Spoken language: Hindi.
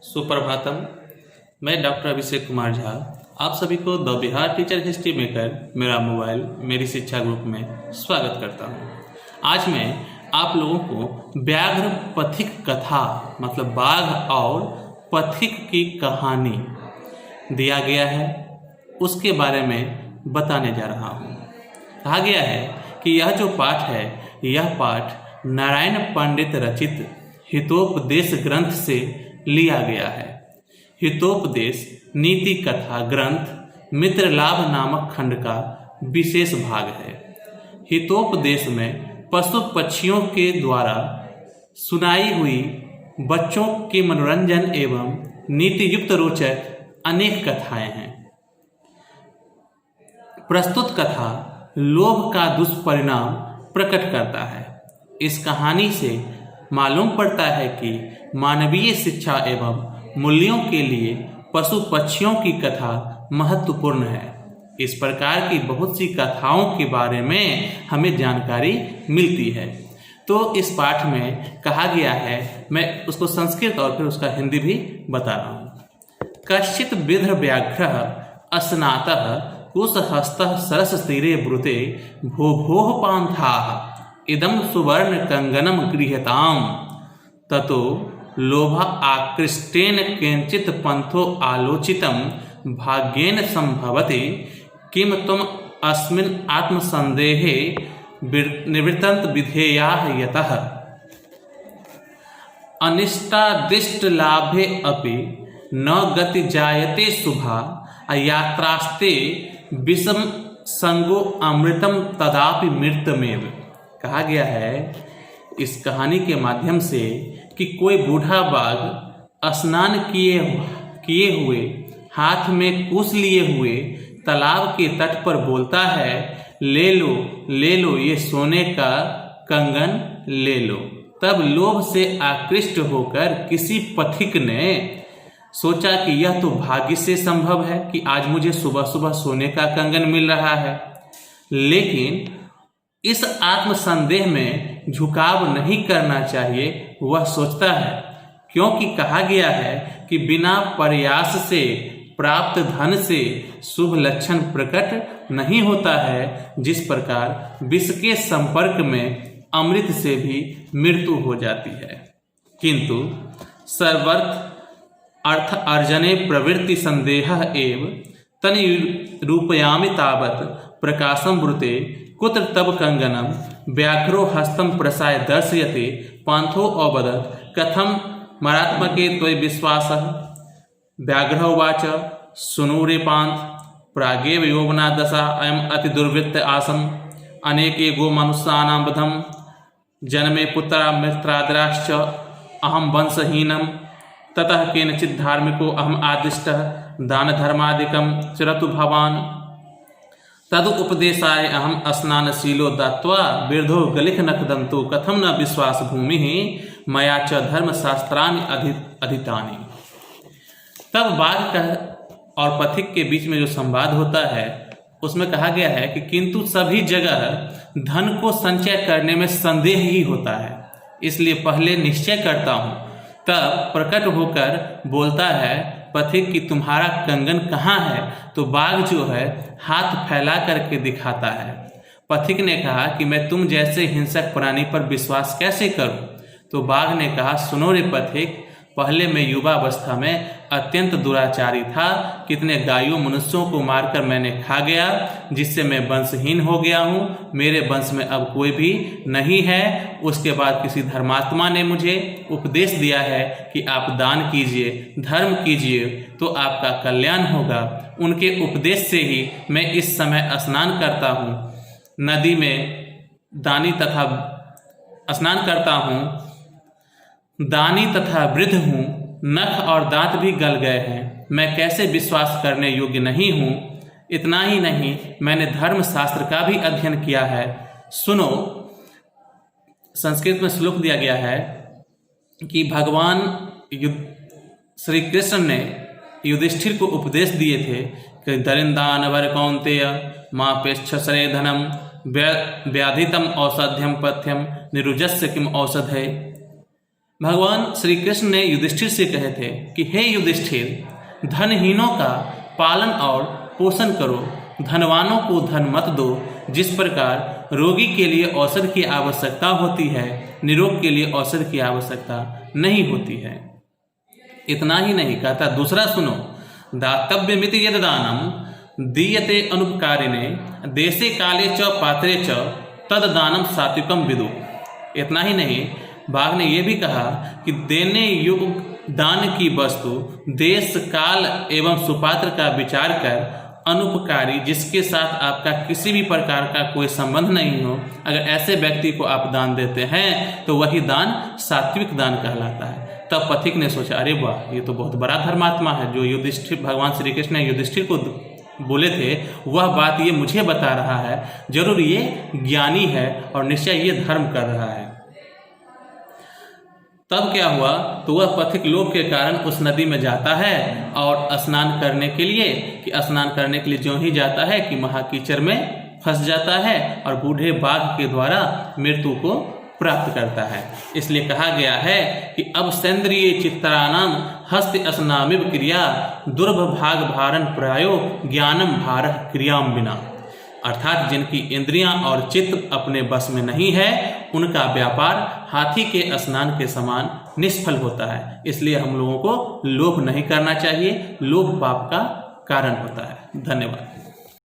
सुप्रभातम। मैं डॉक्टर अभिषेक कुमार झा आप सभी को the Bihar teacher history maker मेरा मोबाइल मेरी शिक्षा ग्रुप में स्वागत करता हूं। आज मैं आप लोगों को व्याघ्र पथिक कथा मतलब बाघ और पथिक की कहानी दिया गया है उसके बारे में बताने जा रहा हूं। कहा गया है कि यह जो पाठ है यह पाठ नारायण पंडित रचित हितोपदेश ग्रंथ से लिया गया है। हितोपदेश नीति कथा ग्रंथ मित्र लाभ नामक खंड का विशेष भाग है। हितोपदेश में पशु पक्षियों के द्वारा सुनाई हुई बच्चों के मनोरंजन एवं नीति युक्त रोचक अनेक कथाएं हैं। प्रस्तुत कथा लोभ का दुष्परिणाम प्रकट करता है। इस कहानी से मालूम पड़ता है कि मानवीय शिक्षा एवं मूल्यों के लिए पशु पक्षियों की कथा महत्वपूर्ण है। इस प्रकार की बहुत सी कथाओं के बारे में हमें जानकारी मिलती है। तो इस पाठ में कहा गया है, मैं उसको संस्कृत और फिर उसका हिंदी भी बता रहा हूँ। कश्चित विद्र व्याघ्रः अस्नातः कुशहस्तः सरस तीरे ब्रुते भो भोः पान्थाः इदं सुवर्ण कंगनम गृह्यताम ततो लोभ आकृष्टेन किंचित पंथो आलोचितम भाग्येन संभवति किम तुम अस्मिन् आत्मसंदेहे निवृत्तंत विधेयाः यतः अनिष्टादिष्ट लाभे अपि न गति जायते शुभा यात्रास्ते विषम संगो अमृतम तदापि मृतमेव। कहा गया है इस कहानी के माध्यम से कि कोई बूढ़ा बाघ स्नान किए हुए हाथ में कुश लिए हुए तालाब के तट पर बोलता है, ले लो ये सोने का कंगन ले लो। तब लोभ से आकृष्ट होकर किसी पथिक ने सोचा कि यह तो भाग्य से संभव है कि आज मुझे सुबह सुबह सोने का कंगन मिल रहा है, लेकिन इस आत्मसंदेह में झुकाव नहीं करना चाहिए। वह सोचता है क्योंकि कहा गया है कि बिना प्रयास से प्राप्त धन से शुभ लक्षण प्रकट नहीं होता है, जिस प्रकार विष के संपर्क में अमृत से भी मृत्यु हो जाती है। किंतु सर्वर्थ अर्थ अर्जने प्रवृत्ति संदेह एव तनि रूपयामि तावत् प्रकाशम ब्रुते कुत्र तब कंगनम व्याघ्रो हस्तम प्रसाय दर्शयते पांथो अवदत् कथम मरात्मके त्वयि विश्वासः। व्याघ्रो उवाच सुनो रे पांथ प्रागेव यौवना दशा अयम अति दुर्वृत्त आसम अनेके गो मनुष्यानां वधम जन्मे पुत्रा मित्रादराश्च अहम वंशहीनम ततः केनचित् धार्मिको अहम आदिष्टः दान धर्मादिकं चरतु भवान् तदु उपदेशाय अहम स्नानशीलो दत्वा वृद्धो गलिख नखदंतु कथम न विश्वास भूमि मया च धर्मशास्त्राणि अधितानि। तब बाघ का और पथिक के बीच में जो संवाद होता है उसमें कहा गया है कि किंतु सभी जगह धन को संचय करने में संदेह ही होता है, इसलिए पहले निश्चय करता हूँ। तब प्रकट होकर बोलता है पथिक कि तुम्हारा कंगन कहाँ है? तो बाघ जो है हाथ फैला करके दिखाता है। पथिक ने कहा कि मैं तुम जैसे हिंसक प्राणी पर विश्वास कैसे करूं? तो बाघ ने कहा, सुनो रे पथिक, पहले मैं युवावस्था में अत्यंत दुराचारी था। कितने गायों मनुष्यों को मारकर मैंने खा गया, जिससे मैं वंशहीन हो गया हूँ। मेरे वंश में अब कोई भी नहीं है। उसके बाद किसी धर्मात्मा ने मुझे उपदेश दिया है कि आप दान कीजिए, धर्म कीजिए तो आपका कल्याण होगा। उनके उपदेश से ही मैं इस समय स्नान करता हूँ, नदी में स्नान करता हूँ, दानी तथा वृद्ध हूँ, नख और दांत भी गल गए हैं, मैं कैसे विश्वास करने योग्य नहीं हूँ। इतना ही नहीं, मैंने धर्म शास्त्र का भी अध्ययन किया है। सुनो, संस्कृत में श्लोक दिया गया है कि भगवान श्री कृष्ण ने युधिष्ठिर को उपदेश दिए थे कि दरिंदानवर कौन्तेय मां पेक्षसरे धनम व्याधितम औषध्यम पथ्यम निरुजस्य किम औषधय। भगवान श्री कृष्ण ने युधिष्ठिर से कहे थे कि हे युधिष्ठिर, धनहीनों का पालन और पोषण करो, धनवानों को धन मत दो। जिस प्रकार रोगी के लिए औषध की आवश्यकता होती है, निरोग के लिए औषध की आवश्यकता नहीं होती है। इतना ही नहीं कहता, दूसरा सुनो, दातव्यमिति यद दानम दीयते अनुपकारिणे देशे काले च पात्रे च तद दानम सात्विकम विदु। इतना ही नहीं, बाघ ने यह भी कहा कि देने योग्य दान की वस्तु देश काल एवं सुपात्र का विचार कर अनुपकारी, जिसके साथ आपका किसी भी प्रकार का कोई संबंध नहीं हो, अगर ऐसे व्यक्ति को आप दान देते हैं तो वही दान सात्विक दान कहलाता है। तब पथिक ने सोचा, अरे वाह, ये तो बहुत बड़ा धर्मात्मा है। जो युधिष्ठिर, भगवान श्री कृष्ण ने युधिष्ठिर को बोले थे, वह बात ये मुझे बता रहा है, जरूर ये ज्ञानी है और निश्चय ये धर्म कर रहा है। तब क्या हुआ, तो वह पथिक लोभ के कारण उस नदी में जाता है और स्नान करने के लिए ज्यों ही जाता है कि महाकीचर में फंस जाता है और बूढ़े बाघ के द्वारा मृत्यु को प्राप्त करता है। इसलिए कहा गया है कि अब सेंद्रिय चित्तराणाम हस्त स्नामिव क्रिया दुर्भाग भारण प्रायो ज्ञानम भार क्रियाम बिना। अर्थात जिनकी इंद्रियां और चित्त अपने बस में नहीं है, उनका व्यापार हाथी के स्नान के समान निष्फल होता है। इसलिए हम लोगों को लोभ नहीं करना चाहिए। लोभ पाप का कारण होता है। धन्यवाद।